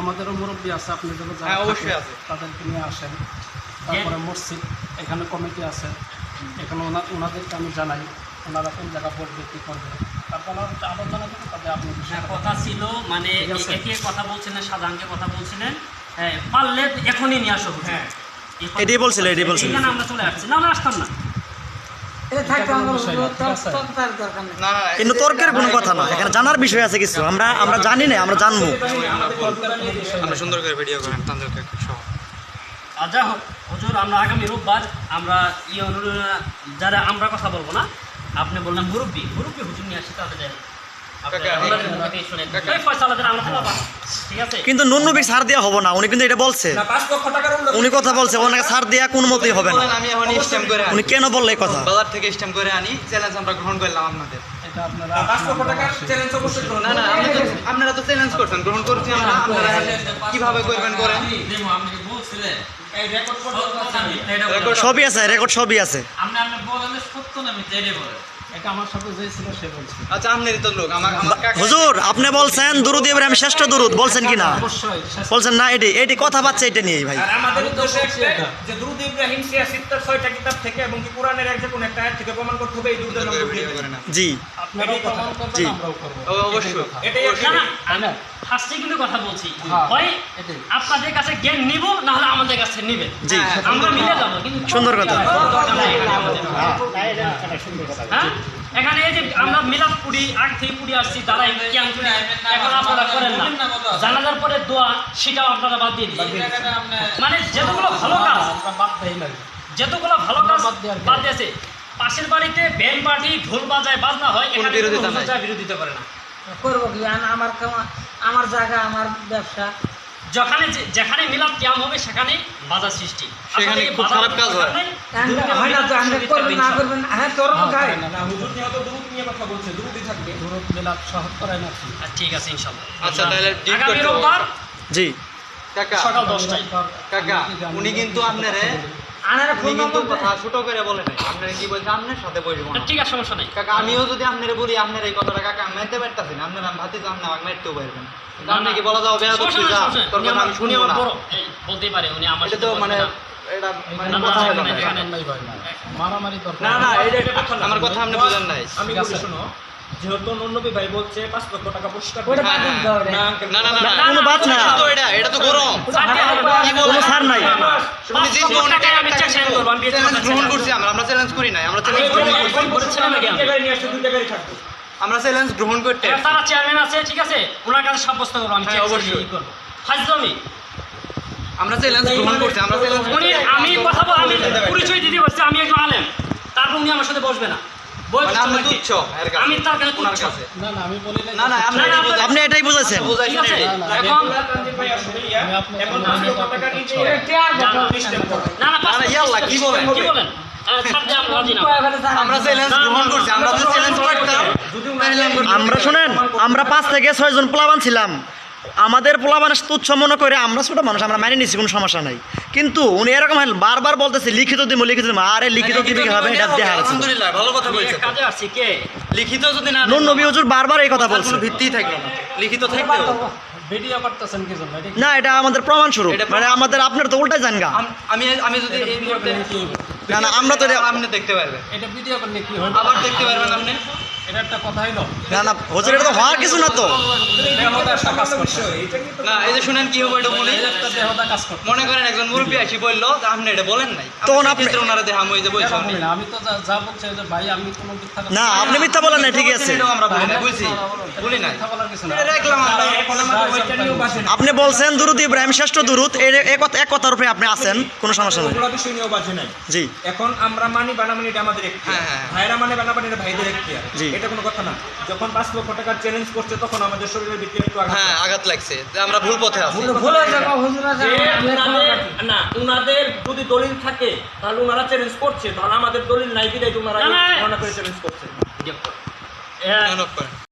আমাদেরও মুরব্বী আছে, আপনি তাদেরকে নিয়ে আসেন। তারপরে মসজিদ এখানে কমিটি আছে, এখানে ওনাদেরকে আমি জানাই ওনারা কোন জায়গা বলবে কী করবে। তারপর আলোচনা করতে তবে আপনি কথা ছিল মানে একে কথা বলছিলেন, সাধারণকে কথা বলছিলেন, পারলে এখনই নিয়ে আসো। হ্যাঁ এটাই বলছিল, এটাই বলছিল। এখানে আমরা চলে আসছি, না আসতাম না। কিন্তু তর্কের কোনো কথা না, এখানে জানার বিষয় আছে কিছু, আমরা জানি না, আমরা জানবো। সুন্দর করে ভিডিও করেন যা হোক হুজুর, আমরা আগামী রোববার আমরা যারা আমরা কথা বলবো না, আপনি বললাম মুরব্বী হুজুর নিয়ে আসি, তাহলে যাই কিন্তু নুননবীর ছাড় দেওয়া হবে না, উনি কিন্তু এটা বলছে, উনি কথা বলছে ওনাকে ছাড় দেওয়া কোনো মতেই হবে না। আমি এখন স্ট্যাম্প করে উনি কেন বললে এই কথা? বাজার থেকে স্ট্যাম্প করে আনি, চ্যালেঞ্জ আমরা গ্রহণ করলাম আপনাদের। না না, আপনারা তো চ্যালেঞ্জ করছেন, গ্রহণ করছি আমরা। আপনারা কিভাবে করবেন করেন, সবই আছে, রেকর্ড সবই আছে। আচ্ছা আপনারই তো লোক, আমার হুজুর আপনি বলছেন দুরুদ ইব্রাহিম শ্রেষ্ঠ দুরুদ, বলছেন কিনা? বলছেন না, এটি কথা পাচ্ছে এটা নিয়ে ভাই। আমাদের উদ্দেশ্য একটা যে দুরুদ ইব্রাহিম 6টা কিতাব থেকে এবং কি কোরআনের এক যে কোন একটা আয়াত থেকে প্রমাণ করতে হবে এই দুরুদের নাম করে না। জি আপনারাও প্রমাণ করবেন, জি আমরাও করব। অবশ্যই এটাই আমি ফার্স্টে কিন্তু কথা বলছি, হয় আপনাদের কাছে জ্ঞান নিব, না হলে আমাদের কাছে নেবেন, জি আমরা মিলে যাবো। কিন্তু সুন্দর কথা। হ্যাঁ এখানে এই যে আমরা মিলাদ পুরি আগ থেকে পুরি আসছি, তারা জ্ঞান পুরি এখন আপনারা করেন না। জানাজার পরে দোয়া সেটাও আপনারা বাদ দিয়ে দিচ্ছেন। মানে যেতগুলো ভালো কাজ বাদ দিয়েছে, পাশের বাড়িতে ব্যান্ড পার্টি ঢোল বাজায় বাজনা হয়, এখানে বিরোধিতা করে না। করবো কি? আমার জায়গা, আমার ব্যবসা, যেখানে মিলাদ কিয়াম হবে সেখানে বাধা সৃষ্টি, সেখানে খুব খারাপ কাজ হয়। হয় না তো আপনি করবেন না করবেন, হ্যাঁ তোর খায় না। হুজুর নিহত দুরুদ নিয়ে কথা বলছে, দুরুদই থাকবে, দুরুদ মিলাদ সহ করাই না। ঠিক আছে ইনশাআল্লাহ। আচ্ছা তাহলে আগামী রোববার জি কাকা, সকাল 10টায়। কাকা উনি কিন্তু আপনারে আনারা ফোন কিন্তু নম্বর কথা ছোট করে বলে নাই, আপনারা কি বলছেন আপনার সাথে বসবো না। ঠিক আছে, সমস্যা নাই কাকা। আমিও যদি আপনারা বলি আপনার এই কথাটা কাকা আমি মানতে পারতাছি না, আপনারা আমি ভাবতে চান না আমাকে মারতেও পারবেন, আপনি কি বলা যাও বেয়া করছি যা তোর কথা আমি শুনবো না, বলতেই পারে উনি আমার এটা তো মানে এটা মানে কথা হলো না। মারামারি দরকার না না, এটা একটা কথা না, আমার কথা আপনি বুঝেন নাই। আমি বলি শোনো, যেহেতু নন্নবী ভাই বলছে 5 লক্ষ টাকা পুরস্কার ওটা দেবে। বাদ দিন তো ওটা। না না না কোনো বাদ না, তো এটা তো গরম, কি কোনো বলেন? ছাড় নাই। উনি যে কোনো আমি চ্যালেঞ্জ করব, আমি চ্যালেঞ্জ গ্রহণ করছি, আমরা চ্যালেঞ্জ করি নাই, আমরা চ্যালেঞ্জ গ্রহণ করছি, জায়গায় নিয়ে আসছে, 2 জায়গায় থাকবে। আমরা চ্যালেঞ্জ গ্রহণ করতে। তারা চেয়ারম্যান আছে, ঠিক আছে, ওনার কাছে সাব্যস্ত করবো আমি। হ্যাঁ, অবশ্যই। ফাজলামি আমরা চ্যালেঞ্জ গ্রহণ করছি, আমরা চ্যালেঞ্জ উনি আমি কথা বল, আমি পরিচয় দিতে পারছি আমি একজন আলেম, তারপর উনি আমার সাথে বসবে না, মানে আপনি তুচ্ছ এর কাছে, আমি তার কাছে ওনার তুচ্ছ। কাছে। না না, আমি বলি না না আপনি এটাই বুঝাইছেন। ঠিক আছে, এখন আপনি এখন 5 লক্ষ টাকা নিচে সিস্টেম করবে। না না না, ইয়াল্লাহ, কি বলেন? কি বলেন? ছাড় দিয়ে আমরা রাজি না। আমরা চ্যালেঞ্জ গ্রহণ করছি, আমরা যদি চ্যালেঞ্জ করতাম আমরা শুনেন, আমরা 5 থেকে 6 জন পোলাবান ছিলাম, আমাদের পোলাবানের তুচ্ছ মনে করে আমরা ছোট মানুষ, আমরা মেনে নিচ্ছি, কোনো সমস্যা নাই। কিন্তু উনি এরকম বারবার বলতেছে লিখিত দিব, আরে লিখিত দিবি হবে, এটা দেখা যাচ্ছে। আলহামদুলিল্লাহ ভালো কথা আমি বলছেন। এক কাজে আসছি, কে লিখিত যদি না নুন নবী হুজুর বারবার এই কথা বলছে। কোনো ভিত্তি থাকলো না, লিখিত থাকলেও ভিডিও করতেছেন কি জন্য? না, এটা আমাদের প্রমাণ স্বরূপ, মানে আমাদের আপনার তো উল্টাই জানগা। আমি যদি এই মুহূর্তে না না, আমরা তো আপনি দেখতে পারবেন, এটা ভিডিও করলে কি হবে? আবার দেখতে পারবেন আপনি। এটা একটা কথা হইলো। না না হুজুর, এটা তো হওয়ার কিছু না তো। না এই যে শুনেন কি হবে এটা বলি। একটা দেহদা কাজ করতে মনে করেন একজন মুরব্বী আসি বললো যে আপনি এটা বলেন নাই, তখন আপনি ওনারা দেখাম ওই যে বলছেন বলি না, আমি তো যা বলছি যে ভাই আমি কোনো মিথ্যা কথা না, আপনি মিথ্যা বলেন না, ঠিক আছে। এটাও আমরা বলি না, বুঝছি বলি নাই, মিথ্যা বলার কিছু না। এটা রাখলাম আমরা। এখন আমাদের ওইটা নিয়েও বাসে না, আপনি বলছেন দুরুদ ইব্রাহিম শ্রেষ্ঠ দুরুদ, এক কথার উপরে আপনি আছেন, কোনো সমস্যা নেই। ওগুলো বিষয় নিয়েও বাসে নাই। জি এখন আমরা মানি বানামানি এটা আমাদের এখতিয়ার, হ্যাঁ, হ্যাঁ। ভাইরা মানে বানাবানি এটা ভাইদের এখতিয়ার, জি। এটা কোনো কথা না। যখন 5 লক্ষ টাকার চ্যালেঞ্জ করছে তখন আমাদের শরীরের ভিতরে একটু আঘাত হ্যাঁ আঘাত লাগছে যে আমরা ভুল পথে আছি। ভুল হয়ে যাবো হুজুরা যে না উনাদের যদি দলিল থাকে তাহলে উনারা চ্যালেঞ্জ করছে, তাহলে আমাদের দলিল নাই বিধায় উনারা না, না। ধারণা করে চ্যালেঞ্জ করছে। মেহনত করেন।